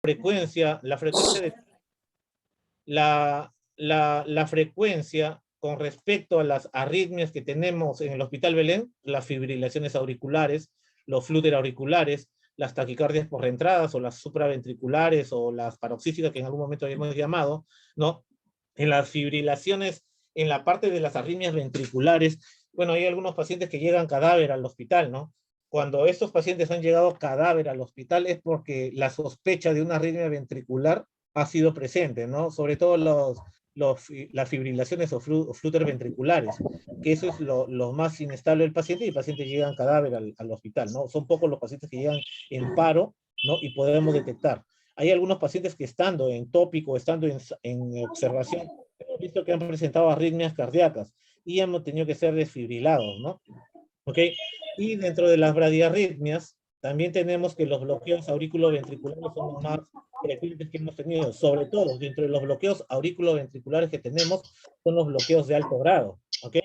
la frecuencia de la frecuencia con respecto a las arritmias que tenemos en el Hospital Belén, las fibrilaciones auriculares, los flúter auriculares, las taquicardias por reentradas o las supraventriculares o las paroxísticas que en algún momento habíamos llamado, ¿no? En las fibrilaciones, en la parte de las arritmias ventriculares, bueno, hay algunos pacientes que llegan cadáver al hospital, ¿no? Cuando estos pacientes han llegado cadáver al hospital es porque la sospecha de una arritmia ventricular ha sido presente, ¿no? Sobre todo las fibrilaciones o flúter ventriculares, que eso es lo más inestable del paciente, y el paciente llega en cadáver al hospital, ¿no? Son pocos los pacientes que llegan en paro, ¿no? Y podemos detectar. Hay algunos pacientes que estando en tópico, estando en observación, hemos visto que han presentado arritmias cardíacas y hemos tenido que ser desfibrilados, ¿no? ¿Ok? Y dentro de las bradiarritmias, también tenemos que los bloqueos auriculoventriculares son los más frecuentes que hemos tenido. Sobre todo, dentro de los bloqueos auriculoventriculares que tenemos, son los bloqueos de alto grado. ¿Ok?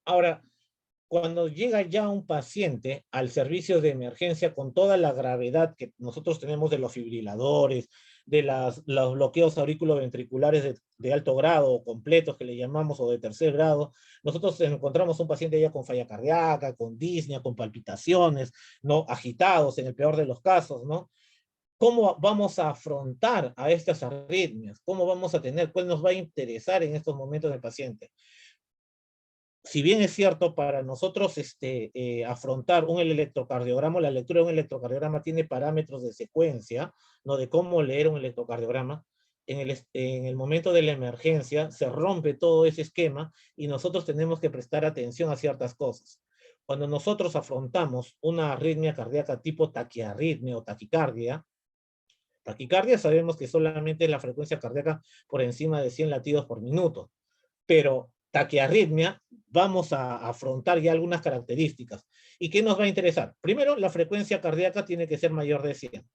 Ahora, cuando llega ya un paciente al servicio de emergencia con toda la gravedad que nosotros tenemos de los fibriladores, de los bloqueos auriculoventriculares de alto grado o completos que le llamamos, o de tercer grado, nosotros encontramos un paciente ya con falla cardíaca, con disnea, con palpitaciones, ¿no? Agitados en el peor de los casos, ¿no? ¿Cómo vamos a afrontar a estas arritmias? ¿Cómo vamos a tener? ¿Cuál nos va a interesar en estos momentos del paciente? Si bien es cierto, para nosotros afrontar un electrocardiograma, la lectura de un electrocardiograma tiene parámetros de secuencia, ¿no? De cómo leer un electrocardiograma, en el momento de la emergencia se rompe todo ese esquema y nosotros tenemos que prestar atención a ciertas cosas. Cuando nosotros afrontamos una arritmia cardíaca tipo taquiarritmia o taquicardia sabemos que solamente la frecuencia cardíaca por encima de 100 latidos por minuto, pero taquiarritmia, vamos a afrontar ya algunas características. ¿Y qué nos va a interesar? Primero, la frecuencia cardíaca tiene que ser mayor de 100.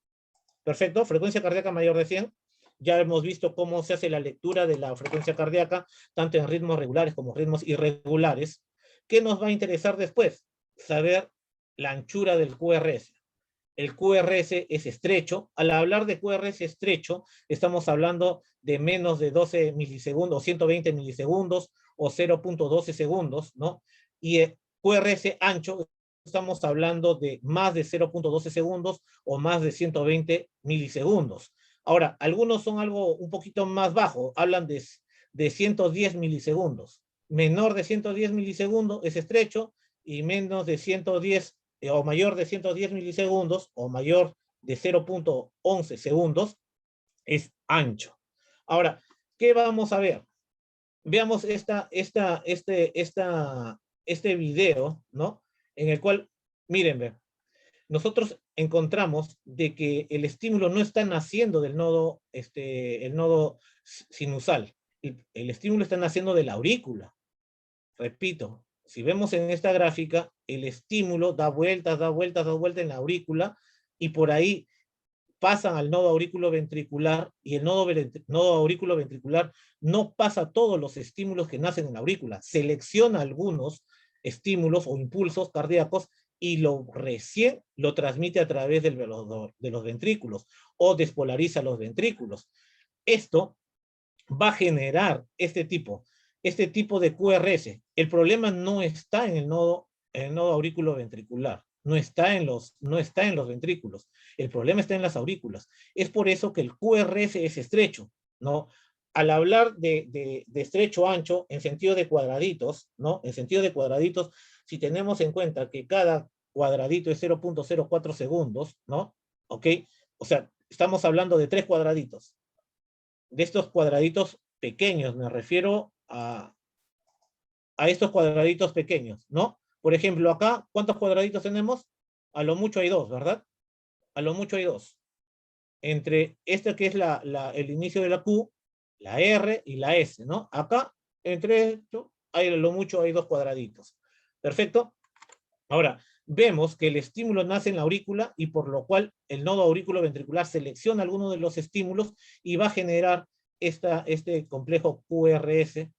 Perfecto, frecuencia cardíaca mayor de 100. Ya hemos visto cómo se hace la lectura de la frecuencia cardíaca, tanto en ritmos regulares como ritmos irregulares. ¿Qué nos va a interesar después? Saber la anchura del QRS. El QRS es estrecho. Al hablar de QRS estrecho, estamos hablando de menos de 12 milisegundos, 120 milisegundos o 0.12 segundos, ¿no? Y el QRS ancho, estamos hablando de más de 0.12 segundos o más de 120 milisegundos. Ahora, algunos son algo un poquito más bajo, hablan de 110 milisegundos. Menor de 110 milisegundos es estrecho, y menos de 110 o mayor de 110 milisegundos o mayor de 0.11 segundos es ancho. Ahora, ¿qué vamos a ver? Veamos este video, ¿no? En el cual, miren, nosotros encontramos de que el estímulo no está naciendo del nodo, el nodo sinusal. El estímulo está naciendo de la aurícula. Repito, si vemos en esta gráfica, el estímulo da vueltas, da vueltas, da vueltas en la aurícula, y por ahí pasan al nodo auriculoventricular, y el nodo auriculoventricular no pasa todos los estímulos que nacen en la aurícula, selecciona algunos estímulos o impulsos cardíacos y recién lo transmite a través de los ventrículos, o despolariza los ventrículos. Esto va a generar este tipo de QRS. El problema no está en el nodo auriculoventricular, no está en los ventrículos. El problema está en las aurículas. Es por eso que el QRS es estrecho, ¿no? Al hablar de estrecho ancho, en sentido de cuadraditos, ¿no? En sentido de cuadraditos, si tenemos en cuenta que cada cuadradito es 0.04 segundos, ¿no? ¿Ok? O sea, estamos hablando de 3 cuadraditos. De estos cuadraditos pequeños, me refiero a estos cuadraditos pequeños, ¿no? Por ejemplo, acá, ¿cuántos cuadraditos tenemos? A lo mucho hay 2, ¿verdad? A lo mucho hay 2. Entre este que es el inicio de la Q, la R y la S, ¿no? Acá, entre esto, a lo mucho hay 2 cuadraditos. ¿Perfecto? Ahora, vemos que el estímulo nace en la aurícula, y por lo cual el nodo auriculoventricular selecciona alguno de los estímulos y va a generar este complejo QRS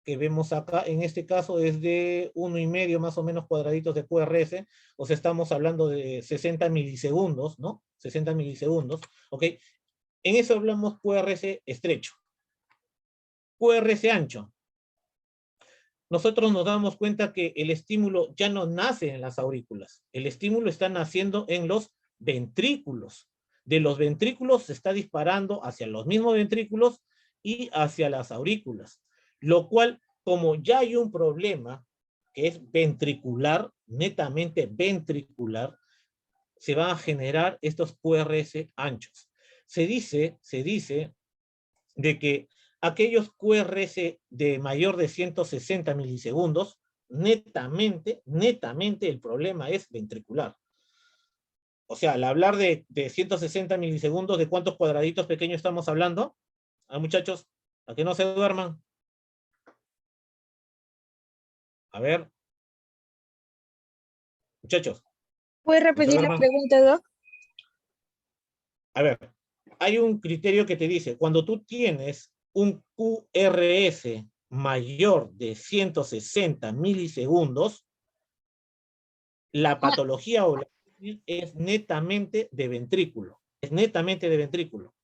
que vemos acá, en este caso es de 1,5 más o menos cuadraditos de QRS, o sea, estamos hablando de 60 milisegundos, ¿no? 60 milisegundos, ¿ok? En eso hablamos QRS estrecho. QRS ancho. Nosotros nos damos cuenta que el estímulo ya no nace en las aurículas, el estímulo está naciendo en los ventrículos. De los ventrículos se está disparando hacia los mismos ventrículos y hacia las aurículas, lo cual, como ya hay un problema que es ventricular, netamente ventricular, se van a generar estos QRS anchos. Se dice de que aquellos QRS de mayor de 160 milisegundos, netamente el problema es ventricular. O sea, al hablar de 160 milisegundos, ¿de cuántos cuadraditos pequeños estamos hablando? Ah, muchachos, a que no se duerman. A ver. Muchachos, ¿Puede no se repetir la duerman. pregunta, Doc? A ver, hay un criterio que te dice, cuando tú tienes un QRS mayor de 160 milisegundos, la patología o la es netamente de ventrículo. Es netamente de ventrículo.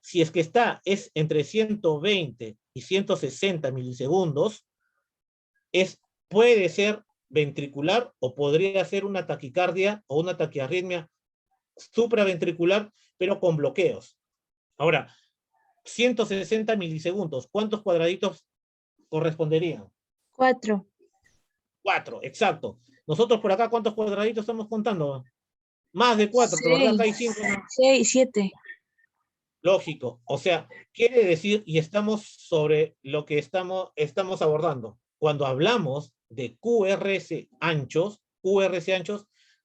Si es que es entre 120 y 160 milisegundos, puede ser ventricular o podría ser una taquicardia o una taquiarritmia supraventricular, pero con bloqueos. Ahora, 160 milisegundos, ¿cuántos cuadraditos corresponderían? 4. 4, exacto. Nosotros por acá, ¿cuántos cuadraditos estamos contando? Más de 4, ¿verdad? Acá hay 5. 6, 7. Lógico. O sea, quiere decir, y estamos sobre lo que estamos abordando. Cuando hablamos de QRS anchos,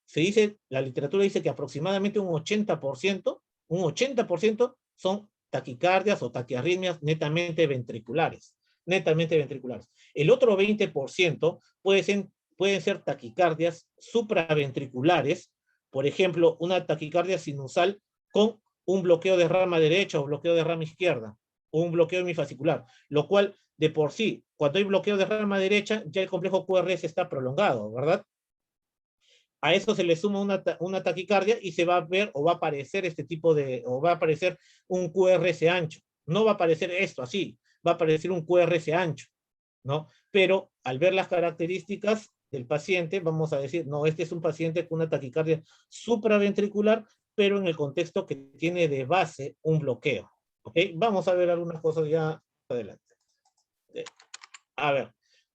se dice, la literatura dice que aproximadamente un 80% son taquicardias o taquiarritmias netamente ventriculares. Netamente ventriculares. El otro 20% pueden ser taquicardias supraventriculares, por ejemplo, una taquicardia sinusal con un bloqueo de rama derecha o bloqueo de rama izquierda, o un bloqueo hemifascicular, lo cual de por sí, cuando hay bloqueo de rama derecha, ya el complejo QRS está prolongado, ¿verdad? A eso se le suma una taquicardia y se va a ver o va a aparecer o va a aparecer un QRS ancho. No va a aparecer esto así, va a aparecer un QRS ancho, ¿no? Pero al ver las características del paciente, vamos a decir, no, este es un paciente con una taquicardia supraventricular, pero en el contexto que tiene de base un bloqueo. ¿Ok? Vamos a ver algunas cosas ya adelante. A ver,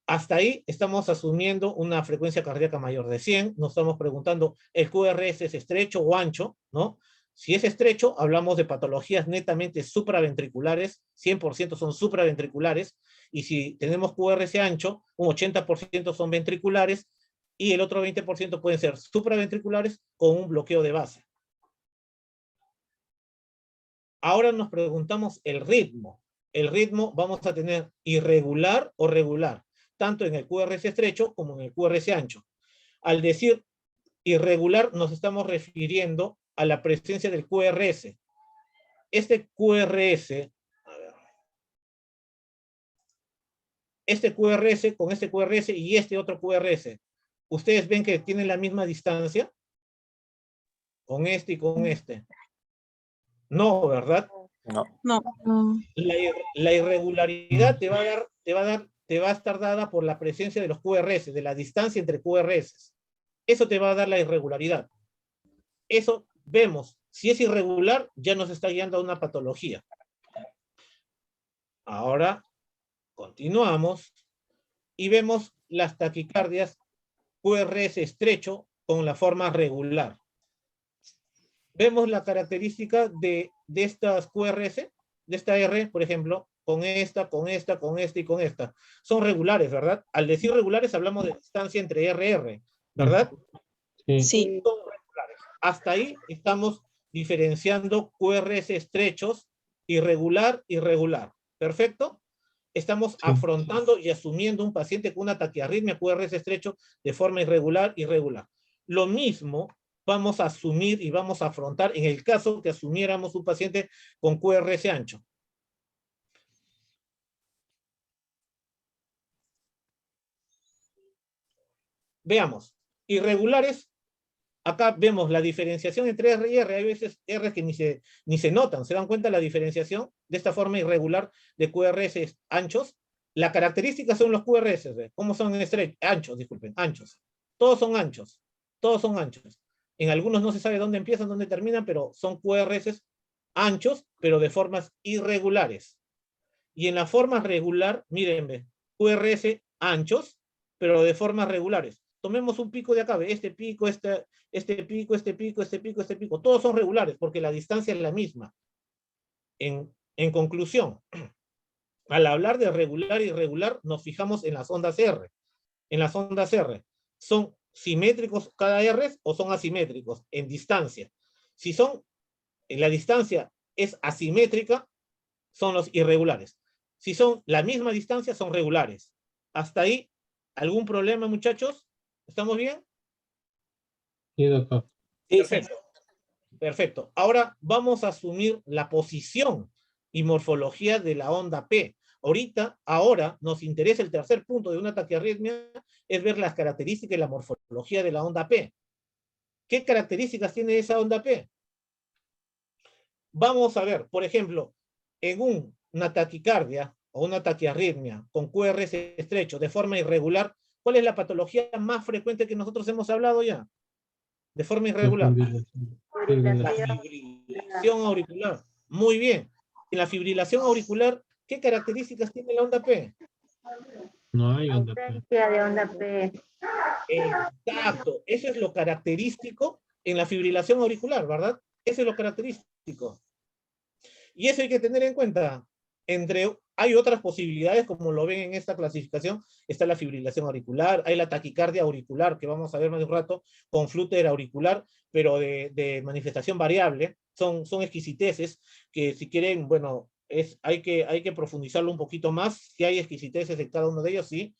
hasta ahí estamos asumiendo una frecuencia cardíaca mayor de 100, nos estamos preguntando, ¿el QRS es estrecho o ancho? ¿No? Si es estrecho, hablamos de patologías netamente supraventriculares, 100% son supraventriculares, y si tenemos QRS ancho, un 80% son ventriculares, y el otro 20% pueden ser supraventriculares con un bloqueo de base. Ahora nos preguntamos el ritmo. El ritmo vamos a tener irregular o regular, tanto en el QRS estrecho como en el QRS ancho. Al decir irregular nos estamos refiriendo a la presencia del QRS. Este QRS, con este QRS y este otro QRS, ¿ustedes ven que tienen la misma distancia? Con este y con este. No, ¿verdad? No. No. La irregularidad te va a estar dada por la presencia de los QRS, de la distancia entre QRS. Eso te va a dar la irregularidad. Eso vemos. Si es irregular, ya nos está guiando a una patología. Ahora continuamos y vemos las taquicardias QRS estrecho con la forma regular. Vemos la característica de estas QRS, de esta R, por ejemplo, con esta y con esta. Son regulares, ¿verdad? Al decir regulares hablamos de distancia entre RR, ¿verdad? Sí. Son regulares. Hasta ahí estamos diferenciando QRS estrechos, irregular. ¿Perfecto? Estamos afrontando y asumiendo un paciente con una taquiarritmia QRS estrecho de forma irregular. Lo mismo vamos a asumir y vamos a afrontar en el caso que asumiéramos un paciente con QRS ancho. veamos, irregulares, acá vemos la diferenciación entre R y R, hay veces R que ni se notan, ¿se dan cuenta la diferenciación de esta forma irregular de QRS anchos? La característica son los QRS, ¿cómo son anchos, disculpen, anchos. Todos son anchos, todos son anchos. En algunos no se sabe dónde empiezan, dónde terminan, pero son QRS anchos, pero de formas irregulares. Y en la forma regular, miren, QRS anchos, pero de formas regulares. Tomemos un pico de acá, este pico, este pico, este pico, este pico, este pico. Todos son regulares porque la distancia es la misma. En conclusión, al hablar de regular y irregular, nos fijamos en las ondas R. En las ondas R, ¿son simétricos cada R o son asimétricos en distancia? Si la distancia es asimétrica, son los irregulares. Si son la misma distancia, son regulares. ¿Hasta ahí algún problema, muchachos? ¿Estamos bien? Sí, doctor. Perfecto. Perfecto. Ahora vamos a asumir la posición y morfología de la onda P. Ahora nos interesa el tercer punto de una taquiarritmia, es ver las características y la morfología de la onda P. ¿Qué características tiene esa onda P? Vamos a ver, por ejemplo, en una taquicardia o una taquiarritmia con QRS estrecho de forma irregular, ¿cuál es la patología más frecuente que nosotros hemos hablado ya? De forma irregular. La fibrilación auricular. Muy bien. En la fibrilación auricular, ¿qué características tiene la onda P? No hay onda P. Ausencia de onda P. Exacto. Eso es lo característico en la fibrilación auricular, ¿verdad? Eso es lo característico. Y eso hay que tener en cuenta. Hay otras posibilidades, como lo ven en esta clasificación, está la fibrilación auricular, hay la taquicardia auricular, que vamos a ver más de un rato, con flúter auricular, pero de manifestación variable, son exquisiteces, que si quieren, bueno, hay que profundizarlo un poquito más, si hay exquisiteces de cada uno de ellos, sí.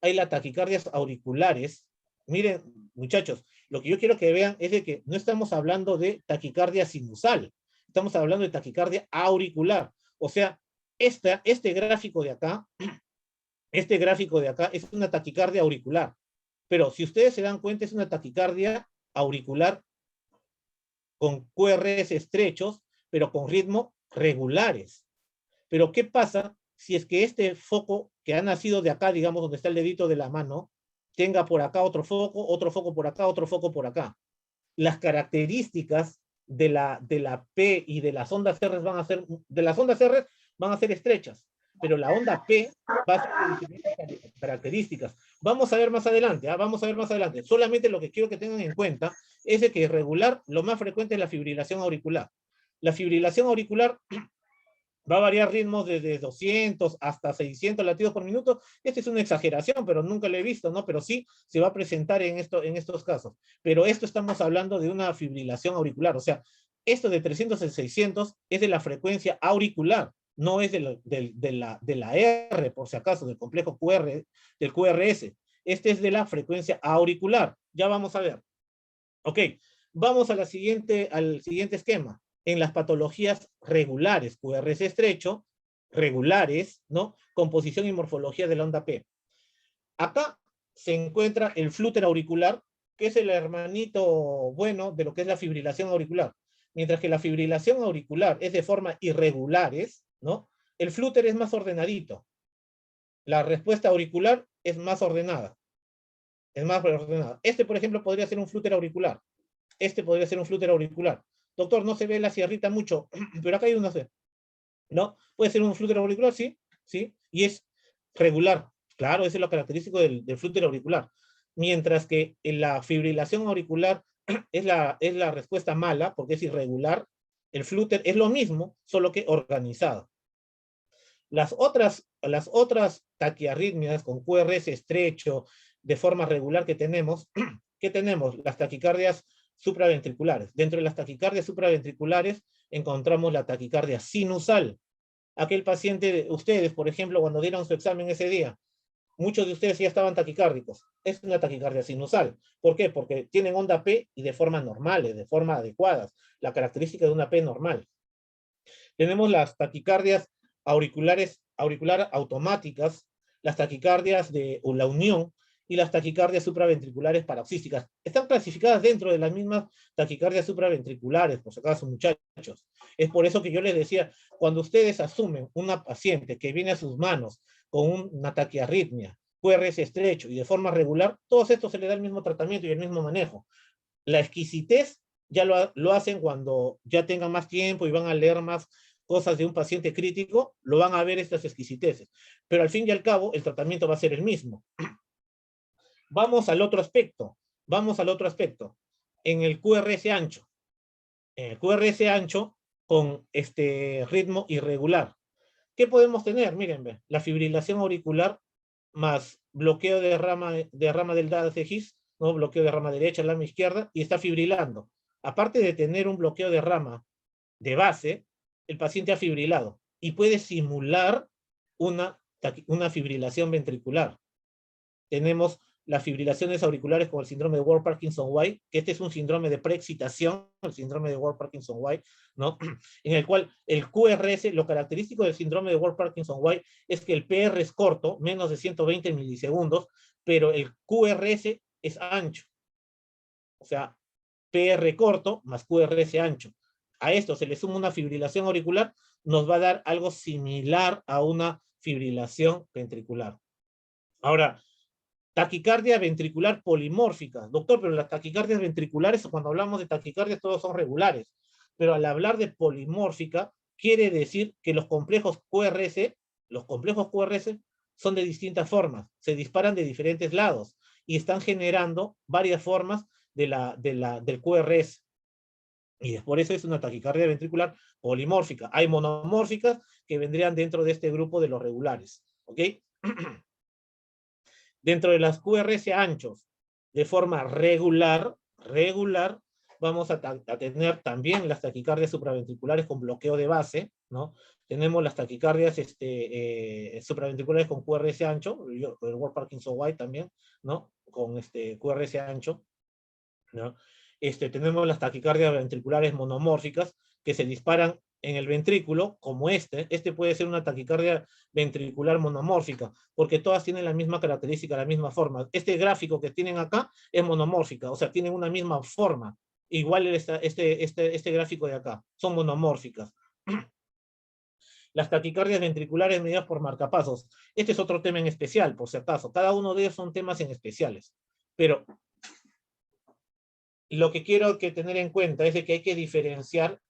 Hay las taquicardias auriculares. Miren, muchachos, lo que yo quiero que vean es de que no estamos hablando de taquicardia sinusal, estamos hablando de taquicardia auricular. O sea, este gráfico de acá es una taquicardia auricular. Pero si ustedes se dan cuenta, es una taquicardia auricular con QRS estrechos, pero con ritmo regulares. Pero ¿qué pasa si es que este foco que ha nacido de acá, digamos, donde está el dedito de la mano, tenga por acá otro foco por acá, otro foco por acá? Las características de la P y de las ondas R van a ser estrechas, pero la onda P va a ser de diferentes características. Vamos a ver más adelante, vamos a ver más adelante. Solamente lo que quiero que tengan en cuenta es de que regular, lo más frecuente es la fibrilación auricular. La fibrilación auricular va a variar ritmos desde 200 hasta 600 latidos por minuto. Esta es una exageración, pero nunca lo he visto, ¿no? Pero sí se va a presentar en estos casos. Pero esto estamos hablando de una fibrilación auricular. O sea, esto de 300 a 600 es de la frecuencia auricular, no es de la R, por si acaso, del complejo QR, del QRS. Este es de la frecuencia auricular. Ya vamos a ver. Ok, vamos al siguiente esquema. En las patologías regulares, QRS estrecho, regulares, ¿no? Composición y morfología de la onda P. Acá se encuentra el flúter auricular, que es el hermanito bueno de lo que es la fibrilación auricular. Mientras que la fibrilación auricular es de forma irregulares, ¿no? El flúter es más ordenadito. La respuesta auricular es más ordenada. Es más ordenada. Este, por ejemplo, podría ser un flúter auricular. Este podría ser un flúter auricular. Doctor, no se ve la sierrita mucho, pero acá hay una C. ¿No? Puede ser un flúter auricular, sí, sí, y es regular. Claro, eso es lo característico del flúter auricular. Mientras que en la fibrilación auricular es la respuesta mala, porque es irregular. El flúter es lo mismo, solo que organizado. Las otras taquiarritmias con QRS estrecho, de forma regular que tenemos, ¿qué tenemos? Las taquicardias supraventriculares. Dentro de las taquicardias supraventriculares encontramos la taquicardia sinusal. Aquel paciente, ustedes, por ejemplo, cuando dieron su examen ese día, muchos de ustedes ya estaban taquicárdicos. Es una taquicardia sinusal. ¿Por qué? Porque tienen onda P y de forma normal, de forma adecuada. La característica de una P normal. Tenemos las taquicardias auricular automáticas, las taquicardias de la unión, y las taquicardias supraventriculares paroxísticas. Están clasificadas dentro de las mismas taquicardias supraventriculares, por si acaso, muchachos. Es por eso que yo les decía, cuando ustedes asumen una paciente que viene a sus manos con una taquiarritmia, QRS estrecho y de forma regular, todos estos se le da el mismo tratamiento y el mismo manejo. La exquisitez ya lo hacen cuando ya tengan más tiempo y van a leer más cosas de un paciente crítico, lo van a ver estas exquisiteces. Pero al fin y al cabo, el tratamiento va a ser el mismo. Vamos al otro aspecto. En el QRS ancho. En el QRS ancho, con este ritmo irregular. ¿Qué podemos tener? Miren, la fibrilación auricular más bloqueo de rama del DACGIS, ¿no? Bloqueo de rama derecha, rama izquierda, y está fibrilando. Aparte de tener un bloqueo de rama de base, el paciente ha fibrilado y puede simular una fibrilación ventricular. Tenemos las fibrilaciones auriculares con el síndrome de Ward-Parkinson-White, que este es un síndrome de preexcitación, el síndrome de Ward-Parkinson-White, ¿no? En el cual el QRS, lo característico del síndrome de Ward-Parkinson-White es que el PR es corto, menos de 120 milisegundos, pero el QRS es ancho. O sea, PR corto más QRS ancho. A esto se le suma una fibrilación auricular, nos va a dar algo similar a una fibrilación ventricular. Ahora, taquicardia ventricular polimórfica. Doctor, pero las taquicardias ventriculares, cuando hablamos de taquicardias, todos son regulares. Pero al hablar de polimórfica, quiere decir que los complejos QRS son de distintas formas, se disparan de diferentes lados y están generando varias formas del QRS. Y por eso es una taquicardia ventricular polimórfica. Hay monomórficas que vendrían dentro de este grupo de los regulares. ¿Ok? Dentro de las QRS anchos, de forma regular, vamos a tener también las taquicardias supraventriculares con bloqueo de base, ¿no? Tenemos las taquicardias supraventriculares con QRS ancho, el Ward-Parkinson-White también, ¿no? Con QRS ancho, ¿no? Tenemos las taquicardias ventriculares monomórficas que se disparan en el ventrículo, como este puede ser una taquicardia ventricular monomórfica, porque todas tienen la misma característica, la misma forma. Este gráfico que tienen acá es monomórfica, o sea, tienen una misma forma. Igual este gráfico de acá, son monomórficas. Las taquicardias ventriculares medidas por marcapasos. Este es otro tema en especial, por si acaso. Cada uno de ellos son temas en especiales. Pero lo que quiero tener en cuenta es de que hay que diferenciar,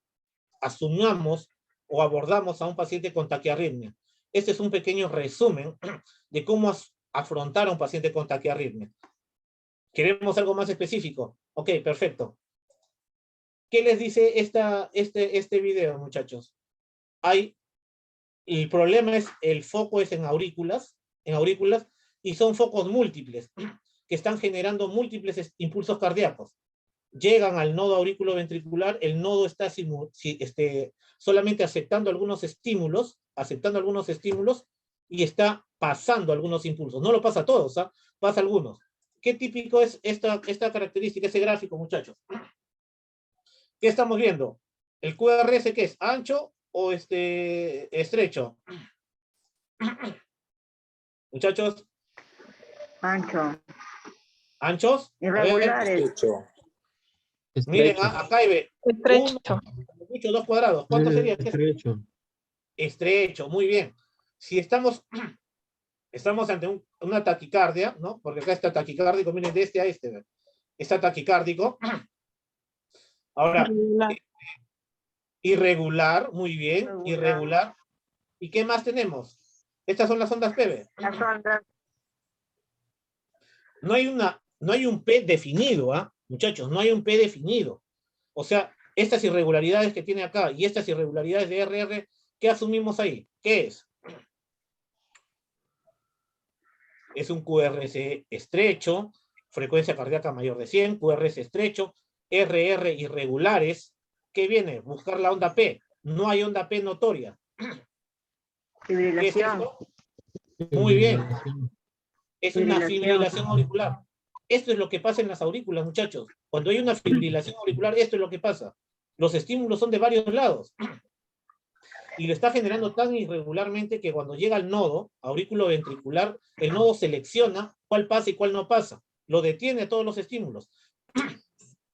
asumamos o abordamos a un paciente con taquiarritmia. Este es un pequeño resumen de cómo afrontar a un paciente con taquiarritmia. ¿Queremos algo más específico? Ok, perfecto. ¿Qué les dice este video, muchachos? El problema es, el foco es en aurículas, y son focos múltiples, que están generando múltiples impulsos cardíacos. Llegan al nodo auriculoventricular, el nodo está solamente aceptando algunos estímulos, y está pasando algunos impulsos. No lo pasa a todos, ¿ah? Pasa a algunos. ¿Qué típico es esta característica, ese gráfico, muchachos? ¿Qué estamos viendo? ¿El QRS qué es? ¿Ancho o estrecho? Muchachos. Ancho. ¿Anchos? Irregulares. Miren, acá hay ve. Estrecho. 2 cuadrados. ¿Cuánto sería? Estrecho. Estrecho, muy bien. Si estamos ante una taquicardia, ¿no? Porque acá está taquicárdico, miren, de este a este. Está taquicárdico. Ahora, irregular, muy bien, irregular. ¿Y qué más tenemos? Estas son las ondas PV. Las ondas. No hay un P definido, ¿ah? Muchachos, no hay un P definido. O sea, estas irregularidades que tiene acá y estas irregularidades de RR, ¿qué asumimos ahí? ¿Qué es? Es un QRS estrecho, frecuencia cardíaca mayor de 100, QRS estrecho, RR irregulares. ¿Qué viene? Buscar la onda P. No hay onda P notoria. ¿Qué es esto? Muy bien. Es una fibrilación auricular. Esto es lo que pasa en las aurículas, muchachos. Cuando hay una fibrilación auricular, esto es lo que pasa. Los estímulos son de varios lados. Y lo está generando tan irregularmente que cuando llega al nodo auriculoventricular, el nodo selecciona cuál pasa y cuál no pasa. Lo detiene todos los estímulos.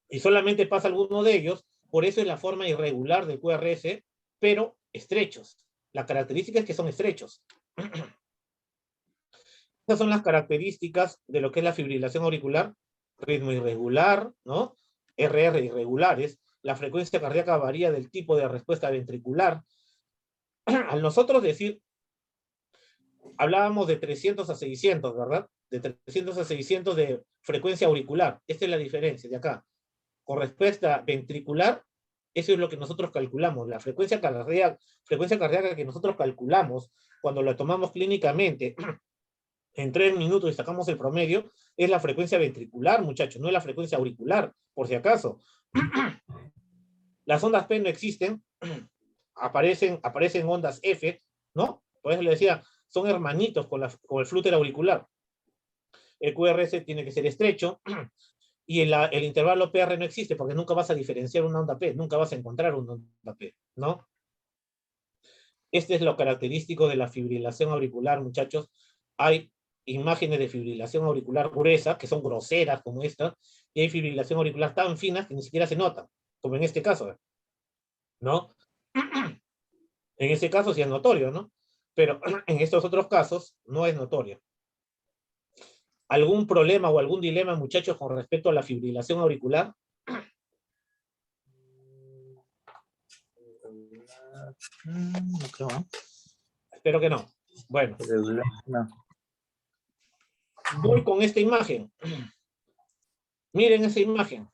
Y solamente pasa alguno de ellos, por eso es la forma irregular del QRS, pero estrechos. La característica es que son estrechos. Estas son las características de lo que es la fibrilación auricular: ritmo irregular, ¿no? RR irregulares, la frecuencia cardíaca varía del tipo de respuesta ventricular. Al nosotros decir, hablábamos de 300 a 600, ¿verdad? De 300 a 600 de frecuencia auricular. Esta es la diferencia de acá. Con respuesta ventricular, eso es lo que nosotros calculamos. La frecuencia cardíaca que nosotros calculamos cuando la tomamos clínicamente en 3 minutos y sacamos el promedio, es la frecuencia ventricular, muchachos, no es la frecuencia auricular, por si acaso. Las ondas P no existen, aparecen ondas F, ¿no? Por eso le decía, son hermanitos con el flúter auricular. El QRS tiene que ser estrecho, y el intervalo PR no existe, porque nunca vas a diferenciar una onda P, nunca vas a encontrar una onda P, ¿no? Este es lo característico de la fibrilación auricular, muchachos. Hay imágenes de fibrilación auricular gruesa, que son groseras como esta, y hay fibrilación auricular tan finas que ni siquiera se notan, como en este caso, ¿no? En este caso sí es notorio, ¿no? Pero en estos otros casos no es notorio. ¿Algún problema o algún dilema, muchachos, con respecto a la fibrilación auricular? No creo, ¿eh? Espero que no. Bueno. No. Voy con esta imagen. Miren esa imagen.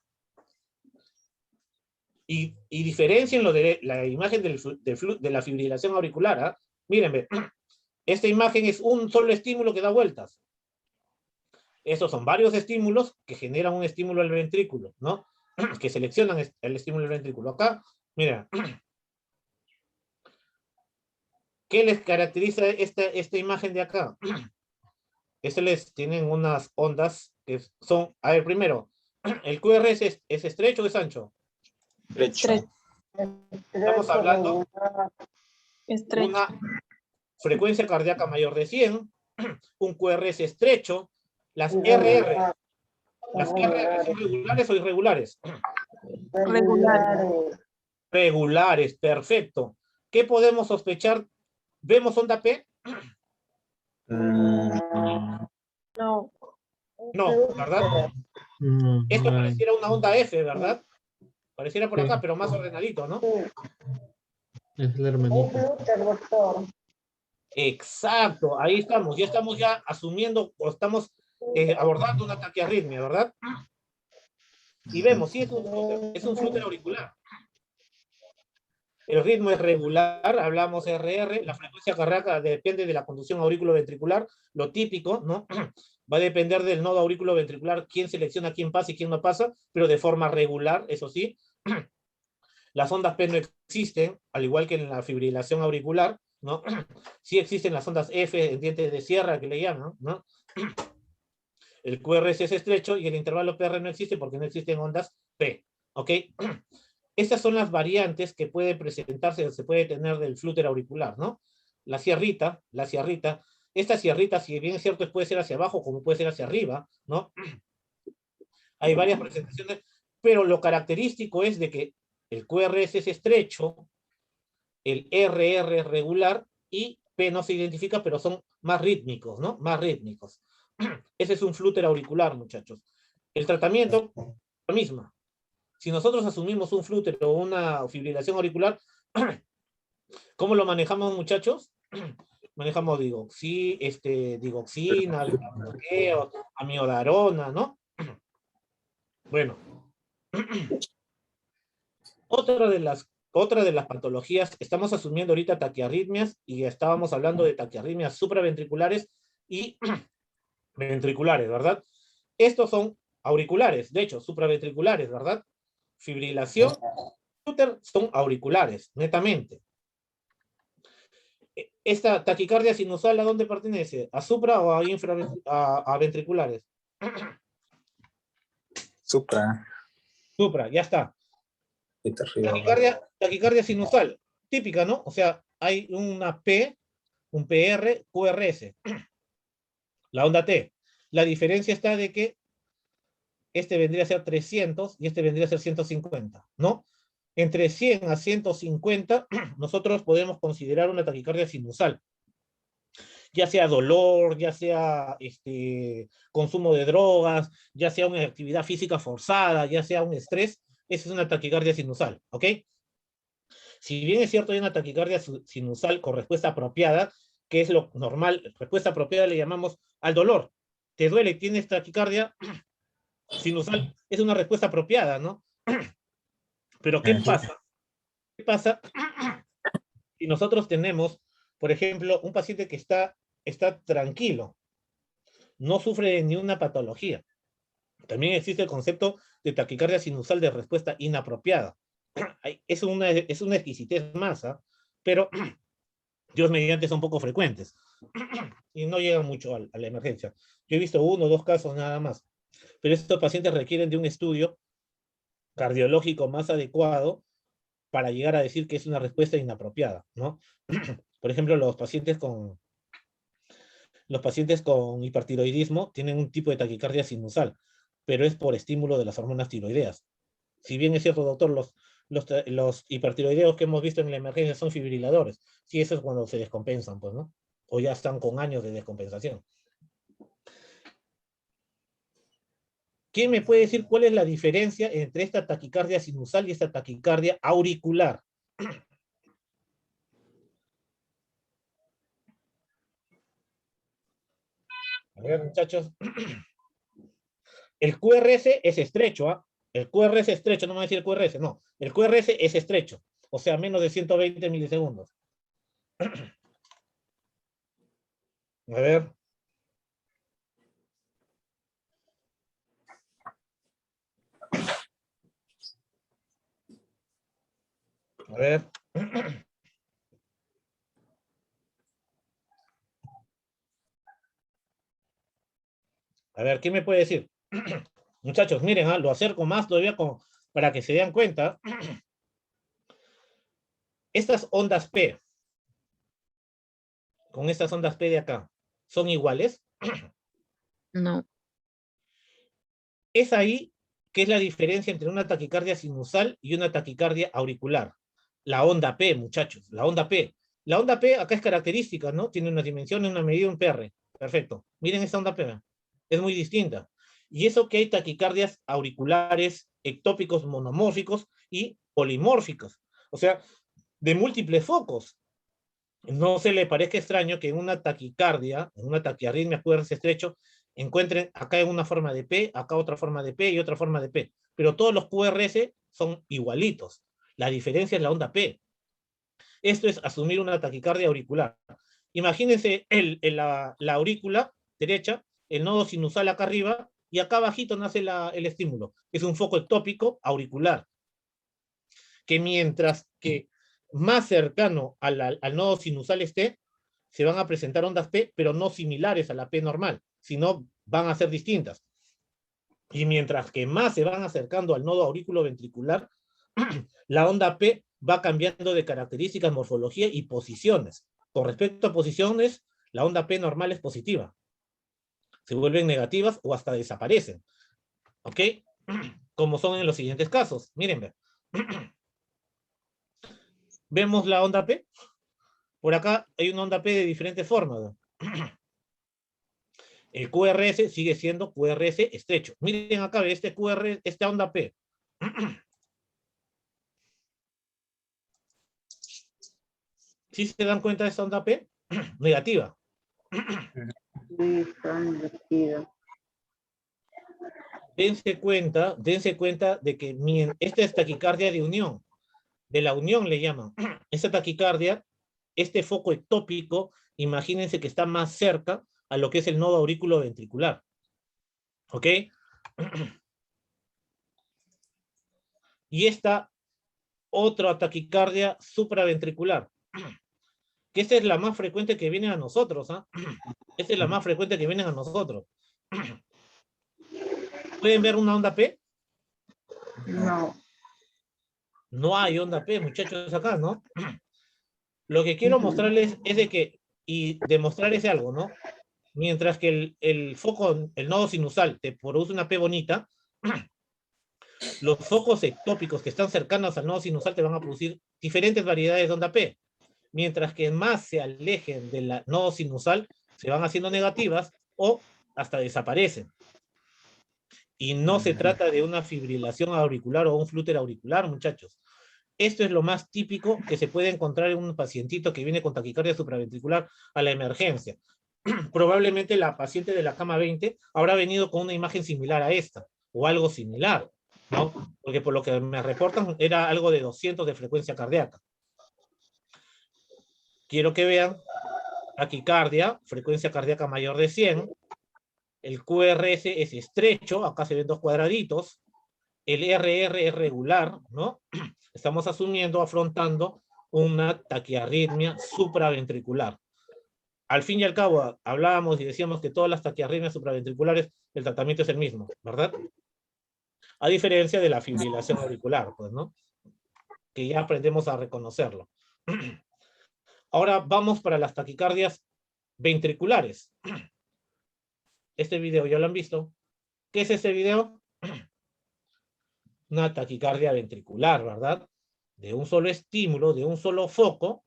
Y diferencien lo de la imagen de la fibrilación auricular. ¿Ah? Miren, esta imagen es un solo estímulo que da vueltas. Estos son varios estímulos que generan un estímulo al ventrículo, ¿no? Que seleccionan el estímulo del ventrículo. Acá, mira. ¿Qué les caracteriza esta imagen de acá? Tienen unas ondas que son, a ver, primero, ¿el QRS es estrecho o es ancho? Estrecho. Estamos hablando de una frecuencia cardíaca mayor de 100, un QRS estrecho, las RR son regulares o irregulares. Regular. Regulares, perfecto. ¿Qué podemos sospechar? ¿Vemos onda P? No. No, ¿verdad? Esto pareciera una onda F, ¿verdad? Pareciera por acá, pero más ordenadito, ¿no? Es el hermanito. Exacto, ahí estamos. Ya estamos asumiendo, o estamos abordando una taquiarritmia, ¿verdad? Y vemos, sí, es un flúter auricular. El ritmo es regular, hablamos RR, la frecuencia cardíaca depende de la conducción auriculoventricular, lo típico, ¿no? Va a depender del nodo auriculoventricular, quién selecciona quién pasa y quién no pasa, pero de forma regular, eso sí. Las ondas P no existen, al igual que en la fibrilación auricular, ¿no? Sí existen las ondas F en dientes de sierra, que le llaman, ¿no? El QRS es estrecho y el intervalo PR no existe porque no existen ondas P, ¿ok? Estas son las variantes que puede presentarse o se puede tener del flúter auricular, ¿no? La sierrita, esta sierrita, si bien es cierto, puede ser hacia abajo como puede ser hacia arriba, ¿no? Hay varias presentaciones, pero lo característico es de que el QRS es estrecho, el RR es regular y P no se identifica, pero son más rítmicos, ¿no? Más rítmicos. Ese es un flúter auricular, muchachos. El tratamiento, la misma. Si nosotros asumimos un flúter o una fibrilación auricular, ¿cómo lo manejamos, muchachos? Manejamos digoxina, bloqueo, amiodarona, ¿no? Bueno. Otra de las patologías, estamos asumiendo ahorita taquiarritmias y estábamos hablando de taquiarritmias supraventriculares y ventriculares, ¿verdad? Estos son auriculares, de hecho, supraventriculares, ¿verdad? Fibrilación, flúter son auriculares, netamente. ¿Esta taquicardia sinusal a dónde pertenece? ¿A supra o a ventriculares? Supra. Supra, ya está. Taquicardia. Taquicardia sinusal, típica, ¿no? O sea, hay una P, un PR, QRS. La onda T. La diferencia está de que este vendría a ser 300 y este vendría a ser 150, ¿no? Entre 100 a 150, nosotros podemos considerar una taquicardia sinusal. Ya sea dolor, ya sea consumo de drogas, ya sea una actividad física forzada, ya sea un estrés, esa es una taquicardia sinusal, ¿ok? Si bien es cierto, hay una taquicardia sinusal con respuesta apropiada, que es lo normal, respuesta apropiada le llamamos al dolor. Te duele, tienes taquicardia sinusal, es una respuesta apropiada, ¿no? Pero ¿qué pasa? ¿Qué pasa si nosotros tenemos, por ejemplo, un paciente que está tranquilo, no sufre de ni una patología? También existe el concepto de taquicardia sinusal de respuesta inapropiada. Es una exquisitez más, ¿eh? Pero Dios mediante son poco frecuentes y no llegan mucho a la emergencia. Yo he visto 1 o 2 casos nada más, pero estos pacientes requieren de un estudio cardiológico más adecuado para llegar a decir que es una respuesta inapropiada, ¿no? Por ejemplo, los pacientes con hipertiroidismo tienen un tipo de taquicardia sinusal, pero es por estímulo de las hormonas tiroideas. Si bien es cierto, doctor, los hipertiroideos que hemos visto en la emergencia son fibriladores. Sí, eso es cuando se descompensan, pues, ¿no? O ya están con años de descompensación. ¿Quién me puede decir cuál es la diferencia entre esta taquicardia sinusal y esta taquicardia auricular? A ver, muchachos. El QRS es estrecho, ¿ah? El QRS es estrecho, no me voy a decir el QRS, no. El QRS es estrecho, o sea, menos de 120 milisegundos. A ver. A ver. A ver, ¿quién me puede decir? Muchachos, miren, lo acerco más todavía para que se den cuenta. Estas ondas P, con estas ondas P de acá, ¿son iguales? No. Es ahí que es la diferencia entre una taquicardia sinusal y una taquicardia auricular. La onda P, muchachos, la onda P. La onda P acá es característica, ¿no? Tiene una dimensión, una medida, un PR. Perfecto. Miren esta onda P. Es muy distinta. Y eso que hay taquicardias auriculares, ectópicos monomórficos y polimórficos. O sea, de múltiples focos. No se le parezca extraño que en una taquicardia, en una taquiarritmia QRS estrecho, encuentren acá en una forma de P, acá otra forma de P y otra forma de P. Pero todos los QRS son igualitos. La diferencia es la onda P. Esto es asumir una taquicardia auricular. Imagínense la aurícula derecha, el nodo sinusal acá arriba, y acá abajito nace el estímulo. Es un foco ectópico auricular. Que mientras que más cercano al nodo sinusal esté, se van a presentar ondas P, pero no similares a la P normal, sino van a ser distintas. Y mientras que más se van acercando al nodo aurículo-ventricular, la onda P va cambiando de características, morfología y posiciones. Con respecto a posiciones, la onda P normal es positiva. Se vuelven negativas o hasta desaparecen. ¿Ok? Como son en los siguientes casos. Miren, ¿vemos la onda P? Por acá hay una onda P de diferentes formas. El QRS sigue siendo QRS estrecho. Miren acá, esta onda P. ¿Sí se dan cuenta de esta onda P? Negativa. Sí, son vestidos. Dense cuenta de que esta es taquicardia de unión. De la unión le llaman. Esta taquicardia, este foco ectópico, imagínense que está más cerca a lo que es el nodo aurículo ventricular. ¿Ok? Y esta otra taquicardia supraventricular, que esta es la más frecuente que viene a nosotros. Esta es la más frecuente que viene a nosotros. ¿Pueden ver una onda P? No. No hay onda P, muchachos, acá, ¿no? Lo que quiero Ujú. mostrarles es de que, y demostrar ese algo, ¿no? Mientras que el foco, el nodo sinusal, te produce una P bonita, los focos ectópicos que están cercanos al nodo sinusal te van a producir diferentes variedades de onda P. Mientras que más se alejen del nodo sinusal, se van haciendo negativas o hasta desaparecen. Y no se trata de una fibrilación auricular o un flúter auricular, muchachos. Esto es lo más típico que se puede encontrar en un pacientito que viene con taquicardia supraventricular a la emergencia. Probablemente la paciente de la cama 20 habrá venido con una imagen similar a esta, o algo similar, ¿no? Porque por lo que me reportan era algo de 200 de frecuencia cardíaca. Quiero que vean taquicardia, frecuencia cardíaca mayor de 100, el QRS es estrecho, acá se ven dos cuadraditos, el RR es regular, ¿no? Estamos asumiendo, afrontando una taquiarritmia supraventricular. Al fin y al cabo, hablábamos y decíamos que todas las taquiarritmias supraventriculares, el tratamiento es el mismo, ¿verdad? A diferencia de la fibrilación auricular, pues, ¿no? Que ya aprendemos a reconocerlo. Ahora vamos para las taquicardias ventriculares. Este video ya lo han visto. ¿Qué es este video? Una taquicardia ventricular, ¿verdad? De un solo estímulo, de un solo foco,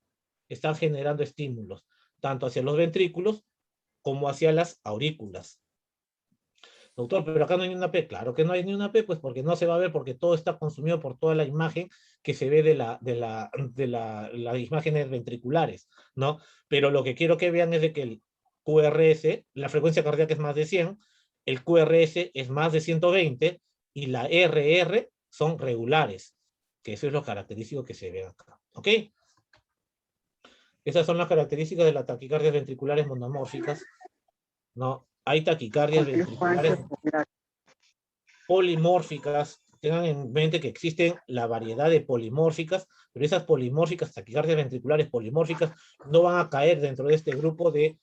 están generando estímulos, tanto hacia los ventrículos como hacia las aurículas. Doctor, pero acá no hay ni una P. Claro que no hay ni una P, pues porque no se va a ver, porque todo está consumido por toda la imagen que se ve de las imágenes ventriculares, ¿no? Pero lo que quiero que vean es de que el QRS, la frecuencia cardíaca es más de 100, el QRS es más de 120 y la RR son regulares, que eso es lo característico que se ve acá, ¿ok? Esas son las características de las taquicardias ventriculares monomórficas, ¿no? Hay taquicardias ventriculares polimórficas. Tengan en mente que existen la variedad de polimórficas, pero esas polimórficas, taquicardias ventriculares polimórficas, no van a caer dentro de este grupo de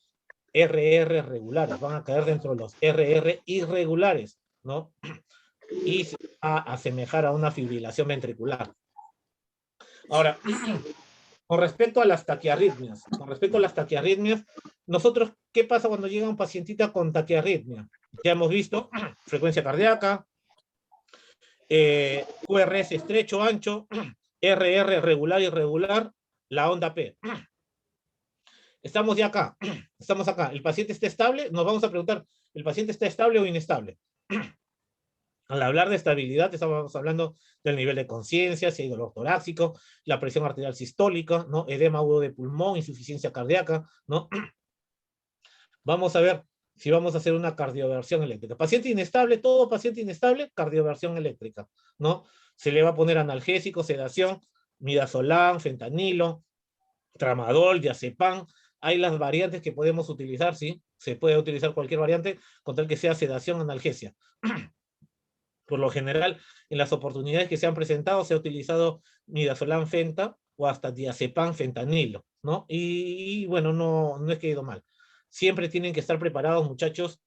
RR regulares, van a caer dentro de los RR irregulares, ¿no? Y se va a asemejar a una fibrilación ventricular. Ahora, con respecto a las taquiarritmias, nosotros, ¿qué pasa cuando llega un pacientita con taquiarritmia? Ya hemos visto frecuencia cardíaca, QRS estrecho, ancho, RR regular, irregular, la onda P. Estamos ya acá, estamos acá. ¿El paciente está estable? Nos vamos a preguntar, ¿el paciente está estable o inestable? Al hablar de estabilidad, estamos hablando del nivel de conciencia, si hay dolor torácico, la presión arterial sistólica, ¿no? Edema agudo de pulmón, insuficiencia cardíaca, ¿no? Vamos a ver si vamos a hacer una cardioversión eléctrica. Paciente inestable, todo paciente inestable, cardioversión eléctrica, ¿no? Se le va a poner analgésico, sedación, midazolam, fentanilo, tramadol, diazepam. Hay las variantes que podemos utilizar, ¿sí? Se puede utilizar cualquier variante con tal que sea sedación, analgesia. Por lo general, en las oportunidades que se han presentado, se ha utilizado midazolam, fenta o hasta diazepam, fentanilo, ¿no? Y bueno, no es que ha ido mal. Siempre tienen que estar preparados, muchachos,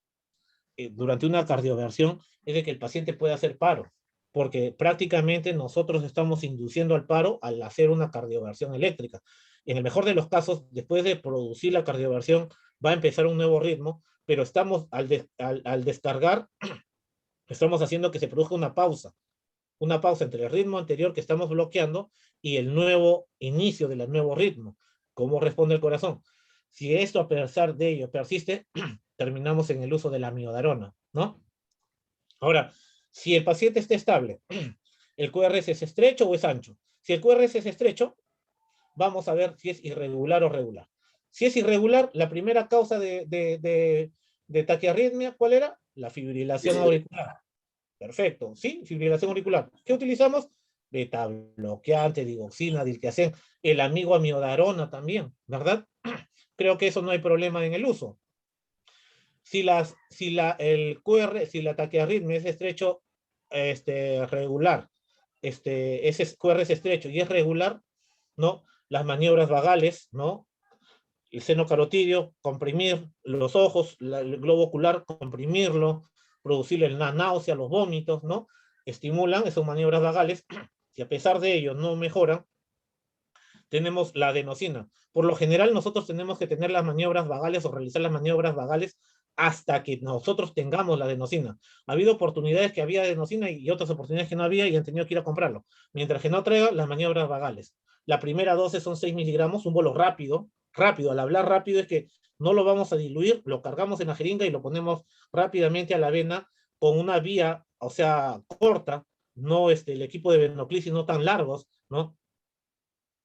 durante una cardioversión, es de que el paciente pueda hacer paro, porque prácticamente nosotros estamos induciendo al paro al hacer una cardioversión eléctrica. En el mejor de los casos, después de producir la cardioversión, va a empezar un nuevo ritmo, pero estamos al descargar, estamos haciendo que se produzca una pausa entre el ritmo anterior que estamos bloqueando y el nuevo inicio del nuevo ritmo. ¿Cómo responde el corazón? Si esto a pesar de ello persiste, terminamos en el uso de la amiodarona, ¿no? Ahora, si el paciente está estable, ¿el QRS es estrecho o es ancho? Si el QRS es estrecho, vamos a ver si es irregular o regular. Si es irregular, la primera causa de taquiarritmia, ¿cuál era? La fibrilación auricular. Perfecto, ¿sí? Fibrilación auricular. ¿Qué utilizamos? Beta bloqueante, digoxina, diltiazem, el amigo amiodarona también, ¿verdad? Creo que eso no hay problema en el uso. Si la taquiarritmia es estrecho, regular, ese QR es estrecho y es regular, ¿no? Las maniobras vagales, ¿no? El seno carotidio, comprimir los ojos, el globo ocular, comprimirlo, producirle la náusea, los vómitos, ¿no? Estimulan esas maniobras vagales. Si a pesar de ello no mejoran, tenemos la adenosina. Por lo general nosotros tenemos que tener las maniobras vagales o realizar las maniobras vagales hasta que nosotros tengamos la adenosina. Ha habido oportunidades que había adenosina y otras oportunidades que no había y han tenido que ir a comprarlo. Mientras que no traiga las maniobras vagales. La primera dosis son 6 miligramos, un bolo rápido. Rápido, al hablar rápido es que no lo vamos a diluir, lo cargamos en la jeringa y lo ponemos rápidamente a la vena con una vía, o sea, corta, no el equipo de venoclisis no tan largos, ¿no?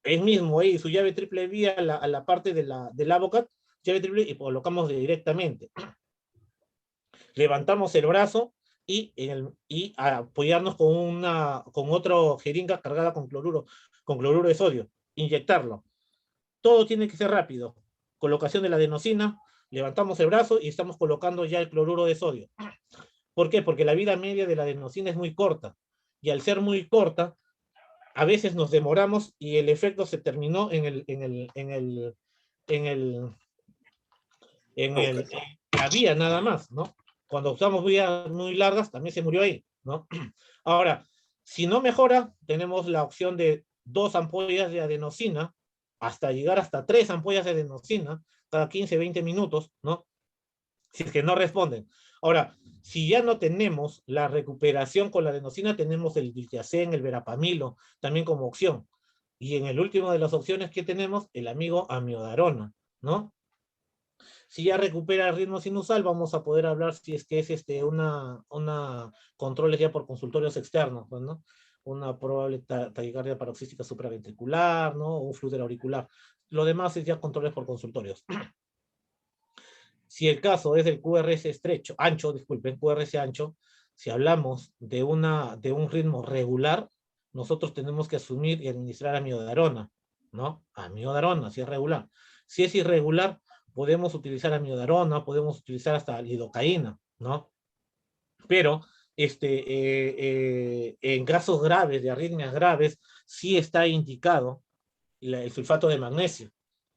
El mismo ahí, su llave triple vía a la parte del Avocat, llave triple y colocamos directamente. Levantamos el brazo y apoyarnos con otra jeringa cargada con cloruro de sodio, inyectarlo. Todo tiene que ser rápido. Colocación de la adenosina, levantamos el brazo y estamos colocando ya el cloruro de sodio. ¿Por qué? Porque la vida media de la adenosina es muy corta. Y al ser muy corta, a veces nos demoramos y el efecto se terminó en la vía nada más, ¿no? Cuando usamos vías muy largas, también se murió ahí, ¿no? Ahora, si no mejora, tenemos la opción de 2 ampollas de adenosina, hasta llegar hasta 3 ampollas de adenosina, cada 15, 20 minutos, ¿no? Si es que no responden. Ahora, si ya no tenemos la recuperación con la adenosina, tenemos el diltiazem, el verapamilo, también como opción. Y en el último de las opciones que tenemos, el amigo amiodarona, ¿no? Si ya recupera el ritmo sinusal, vamos a poder hablar si es que es una controles ya por consultorios externos, pues, ¿no? Una probable taquicardia paroxística supraventricular, ¿no? O un flúter auricular. Lo demás es ya controles por consultorios. Si el caso es del QRS estrecho, ancho, disculpen, QRS ancho, si hablamos de un ritmo regular, nosotros tenemos que asumir y administrar amiodarona, ¿no? Amiodarona, si es regular. Si es irregular, podemos utilizar amiodarona, podemos utilizar hasta lidocaína, ¿no? Pero en casos graves, de arritmias graves, sí está indicado el sulfato de magnesio.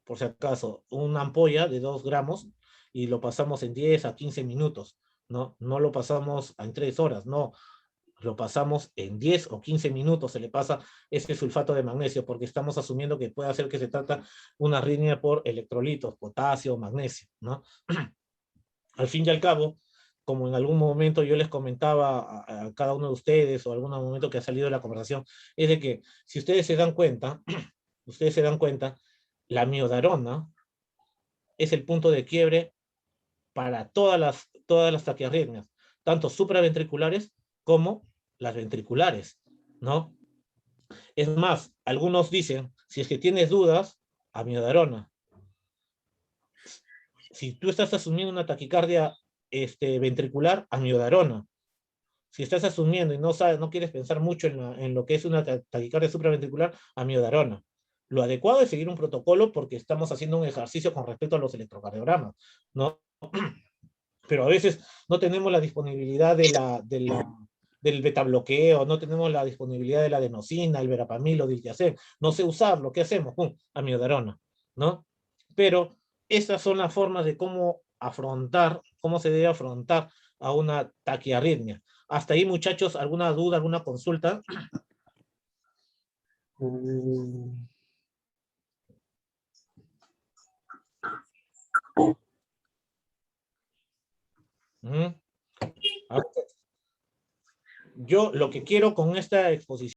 Por si acaso, una ampolla de 2 gramos y lo pasamos en 10 a 15 minutos, ¿no? No lo pasamos en 3 horas, no. Lo pasamos en 10 o 15 minutos, se le pasa ese sulfato de magnesio, porque estamos asumiendo que puede hacer que se trata una arritmia por electrolitos, potasio, magnesio, ¿no? Al fin y al cabo, como en algún momento yo les comentaba a cada uno de ustedes, o algún momento que ha salido de la conversación, es de que si ustedes se dan cuenta, la amiodarona es el punto de quiebre para todas las taquiarritmias, tanto supraventriculares como las ventriculares, ¿no? Es más, algunos dicen, si es que tienes dudas, amiodarona. Si tú estás asumiendo una taquicardia ventricular, amiodarona. Si estás asumiendo y no quieres pensar mucho en lo que es una taquicardia supraventricular, amiodarona. Lo adecuado es seguir un protocolo porque estamos haciendo un ejercicio con respecto a los electrocardiogramas, ¿no? Pero a veces no tenemos la disponibilidad del betabloqueo, no tenemos la disponibilidad de la adenosina, el verapamilo, diltiazem, no sé usarlo, ¿qué hacemos? ¡Pum! Amiodarona, ¿no? Pero esas son las formas de cómo se debe afrontar a una taquiarritmia. Hasta ahí, muchachos, ¿alguna duda, alguna consulta? Yo lo que quiero con esta exposición